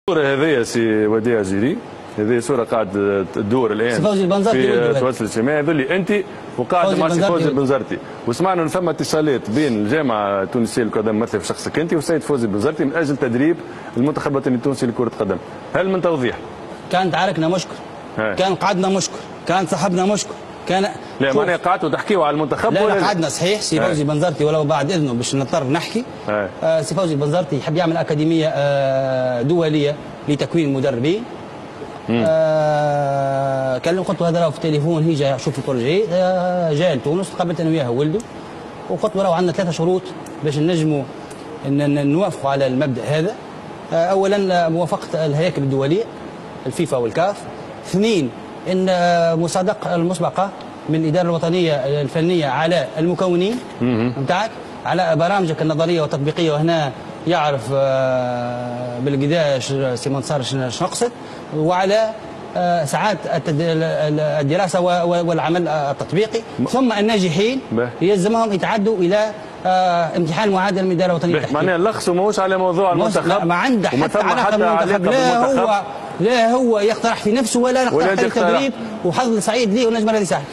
الصورة هذه سي وديع جيري، هذه صورة قاعد تدور الآن في التواصل الاجتماعي. يقول لي أنت وقاعد مع سي فوزي البنزرتي، وسمعنا أن ثم اتصالات بين الجامعة التونسية لكرة القدم مثل في شخصك أنت والسيد فوزي البنزرتي من أجل تدريب المنتخب الوطني التونسي لكرة القدم. هل من توضيح؟ كان تعاركنا مشكل، كان قعدنا مشكل، كان صاحبنا مشكل، كان لا معناها قعدتوا تحكيوا على المنتخب؟ لا قعدنا صحيح. سي فوزي البنزرتي ولو بعد اذنه باش نضطر نحكي. سي فوزي البنزرتي يحب يعمل اكاديميه دوليه لتكوين المدربين. كلم قلت له هذا في التليفون، هي جاي شوف البروجي، جاي لتونس تقابلت انا وياه ولده، وقلت له عندنا 3 شروط باش نجموا نوافقوا على المبدا هذا. اولا موافقه الهياكل الدوليه الفيفا والكاف. 2 ان مصادقه المسبقه من الاداره الوطنيه الفنيه على المكونين نتاعك، على برامجك النظريه والتطبيقيه، وهنا يعرف بالقداش سي منصار شنو نقصد، وعلى ساعات الدراسه والعمل التطبيقي. ثم الناجحين يلزمهم يتعدوا الى امتحان معادل من الاداره الوطنيه للتحكيم. معناها اللخص ماهوش على موضوع المنتخب، ما عنده حتى علاقه بالمنتخب. لا هو يقترح في نفسه ولا نقترح اي تدريب، وحظ سعيد ليه ونجم هذه سهل.